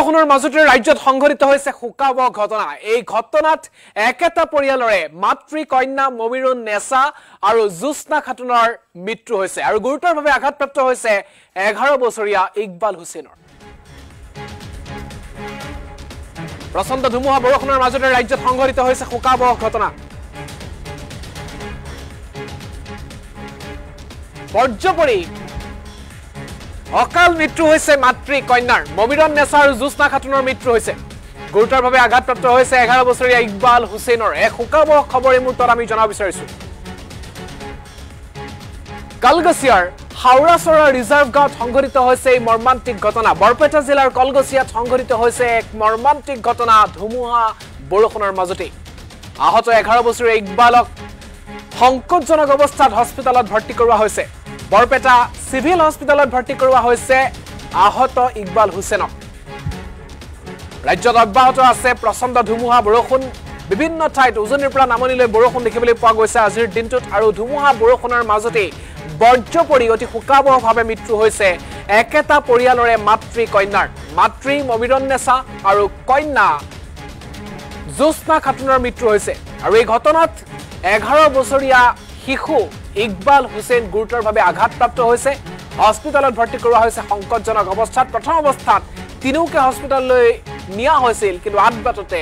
বৰষুণৰ মাজতে ৰাজ্যত সংঘটিত হৈছে শোকাবহ ঘটনা। এই ঘটনাত একেটা পৰিয়ালৰে মাতৃ কন্যা মমিৰুন নেছা আৰু জোস্না খাতুনৰ মৃত্যু হৈছে আৰু গুৰুতৰভাৱে আঘাতপ্ৰাপ্ত হৈছে 11 বছৰীয়া ইকবাল হুছেইনৰ। প্ৰচণ্ড ধুমুহা বৰষুণৰ মাজতে ৰাজ্যত সংঘটিত হৈছে শোকাবহ ঘটনা। বজ্ৰপৰি অকাল মৃত্যু হৈছে মাতৃ কন্যাৰ মমিৰুন নেছা আৰু জোস্না খাতুনৰ মৃত্যু হৈছে। গুৰুতৰভাৱে আঘাতপ্ৰাপ্ত হৈছে 11 বছৰীয়া ইকবাল হুছেইনৰ। এক শোকাবহ খবৰ এই মুহূৰ্তত আমি জনাব বিচাৰিছো। কলগছিয়াৰ হাওৰাচৰা ৰিজাৰ্ভ গাঁৱত সংঘটিত হৈছে এই মৰ্মান্তিক ঘটনা। বৰপেটা জিলাৰ কলগছিয়াত সংঘটিত হৈছে এক মৰ্মান্তিক ঘটনা ধুমুহা বৰষুণৰ মাজতে। আহত 11 বছৰীয়া ইকবালক সংকটজনক অৱস্থাত হস্পিটেলত ভৰ্তি কৰোৱা হৈছে। বৰপেটা চিভিল হস্পিটেলত ভৰ্তি কৰোৱা হৈছে আহত ইকবাল হুছেইনক। ৰাজ্যত অব্যাহত আছে প্ৰচণ্ড ধুমুহা বৰষুণ। বিভিন্ন ঠাইত উজনিৰ পৰা নামনিলৈ বৰষুণ দেখিবলৈ পোৱা গৈছে আজিৰ দিনটোত আৰু ধুমুহা বৰষুণৰ মাজতে বজ্ৰপৰি অতি শোকাবহভাৱে মৃত্যু হৈছে একেটা পৰিয়ালৰে মাতৃ কন্যাৰ। মাতৃ মমিৰুন নেছা আৰু কন্যা জোস্না খাতুনৰ মৃত্যু হৈছে আৰু এই ঘটনাত 11 বছৰীয়া শিশু ইকবাল হুছেইন গুৰুতৰভাৱে আঘাতপ্ৰাপ্ত হৈছে। হস্পিটেলত ভৰ্তি কৰোৱা হৈছে সংকটজনক অৱস্থাত। প্ৰথম অৱস্থাত তিনিওকে হস্পিটেললৈ নিয়া হৈছিল, কিন্তু আদবাটতে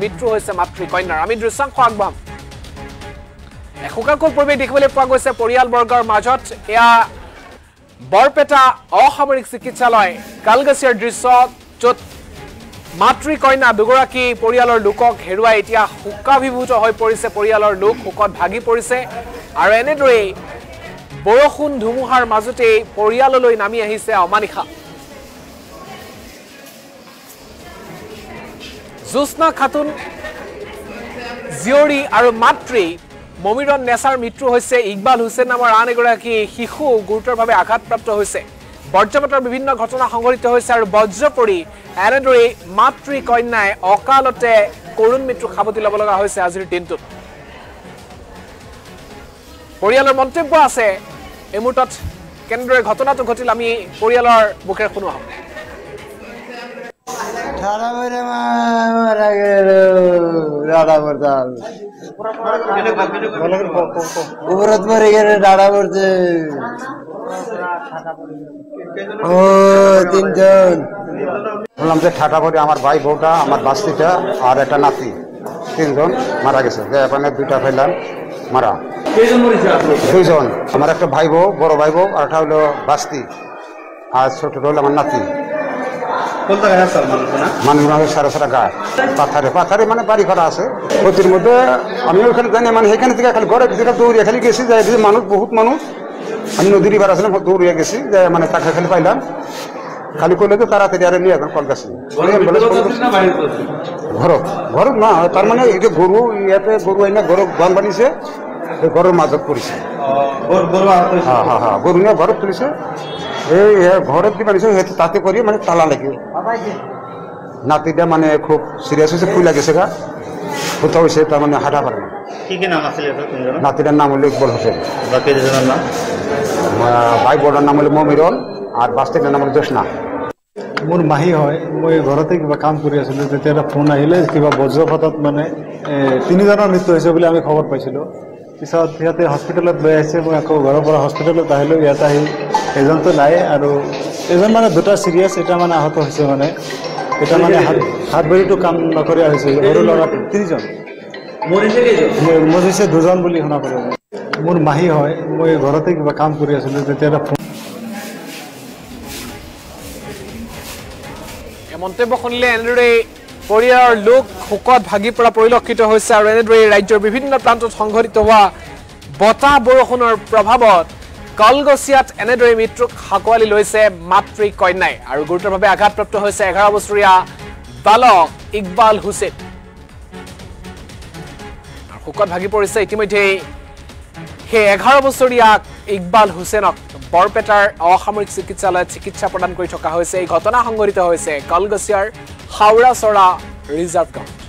মৃত্যু হৈছে মাতৃ কন্যাৰ। আমি দৃশ্যাংশ আগবঢ়াম। শোকাকুল পৰিৱেশ দেখিবলৈ পোৱা গৈছে পৰিয়ালবৰ্গৰ মাজত। এয়া বৰপেটা অসামৰিক চিকিৎসালয় কলগছিয়াৰ দৃশ্য, য'ত মাতৃ কন্যা দুগৰাকী পৰিয়ালৰ লোকক হেৰুৱাই এতিয়া শোকাভিভূত হৈ পৰিছে পৰিয়ালৰ লোক, শোকত ভাগি পৰিছে। আৰু এনেদৰেই বৰষুণ ধুমুহাৰ মাজতেই পৰিয়াললৈ নামি আহিছে অমানিশা। জোস্না খাতুন জীয়ৰী আৰু মাতৃ মমিৰুন নেছাৰ মৃত্যু হৈছে। ইকবাল হুছেইন নামৰ আন এগৰাকী শিশু গুৰুতৰভাৱে আঘাতপ্ৰাপ্ত হৈছে। বজ্ৰপাতৰ বিভিন্ন ঘটনা সংঘটিত হৈছে আৰু বজ্ৰপৰি এনেদৰেই মাতৃ কন্যাই অকালতে কৰুণ মৃত্যু সাৱটি ল'ব লগা হৈছে আজিৰ দিনটোত। পৰিয়ালৰ মন্তব্য আছে এই মুহূৰ্তত। কেনেদৰে ঘটনাটো ঘটিল আমি পৰিয়ালৰ মুখেৰে শুনো আহক। বললাম যে ঠাটা করে আমার ভাই বউটা, আমার বাস্তিটা আর একটা নাতি, 3 জন মারা গেছে। মানে 2টা ফেলাম মারা, 2 জন। আমার একটা ভাই বউ, বড় ভাই বউ, আর একটা হলো বাস্তি, আর ছোট হলো আমার নাতি। মানুষ সারা সারা গায়ে পাথারে মানে বাড়ি করা আছে। ক্ষতির মধ্যে আমি ওখানে জানি, মানে এখানে থেকে খালি ঘরে যেটা দৌড়িয়ে খালি গেছি, যাই মানুষ বহুত মানুষ। আমি নদীর পার আসলাম, দৌড়িয়ে গেছি, যে মানে তাকে খালি পাইলাম, খালি করলে তো তাড়াতাড়ি আর নিয়ে এখন কলকাছি ঘর না। তার মানে এই যে গরু ইয়াতে গরু আইনা গরু বান বানিয়েছে, গরুর মাজত পড়েছে। হ্যাঁ গরু নিয়ে ঘরত তুলিছে, এই ঘরের কি বানিয়েছে তাতে করি মানে তালা লাগে। নাতিটা মানে খুব সিরিয়াস হয়েছে, ফুলা গেছে গা, কোথাও হয়েছে, তার মানে হাঁটা পারে না। নাতিটার নাম হলো ইকবাল হোসেন, ভাই বড়ার নাম হলো মমিৰুন আৰ বাস্তিটাৰ নাম হলো জোস্না। মোৰ মাহী হয়। মই ঘৰতে কিবা কাম কৰি আছিলোঁ, তেতিয়া এটা ফোন আহিলে কিবা বজ্ৰপাতত মানে 3 জনৰ মৃত্যু হৈছে বুলি আমি খবৰ পাইছিলোঁ। পিছত সিহঁতে হস্পিটেলত লৈ আহিছে। মই আকৌ ঘৰৰ পৰা হস্পিটেলত আহিলোঁ। ইয়াত আহি এজনটো নাই আৰু এজন মানে 2টা চিৰিয়াছ, এটা মানে আহত হৈছে। মানে এটা মানে হাত ভৰিটো কাম নকৰা হৈছে। সৰু ল'ৰা 3 জন মৰিছে, 2 জন বুলি শুনা পালোঁ। মোৰ মাহী হয়। মই ঘৰতে কিবা কাম কৰি আছিলোঁ, তেতিয়া এটা ফোন। মন্তব্য শুনিলে এনেদৰে পৰিয়ালৰ লোক শোকত ভাগি পৰা পৰিলক্ষিত হৈছে আৰু এনেদৰে ৰাজ্যৰ বিভিন্ন প্ৰান্তত সংঘটিত হোৱা বতাহ বৰষুণৰ প্ৰভাৱত কলগছিয়াত এনেদৰে মৃত্যুক সাকোৱালি লৈছে মাতৃ কন্যাই আৰু গুৰুতৰভাৱে আঘাতপ্ৰাপ্ত হৈছে 11 বছৰীয়া বালক ইকবাল হুছেইন। শোকত ভাগি পৰিছে ইতিমধ্যে সেই 11 বছৰীয়া ইকবাল হুছেইনক বৰপেটাৰ অসামৰিক চিকিৎসালয়ত চিকিৎসা প্ৰদান কৰি থকা হৈছে। এই ঘটনা সংঘটিত হৈছে কলগছিয়াৰ হাওৰাচৰা ৰিজাৰ্ভ গাঁৱত।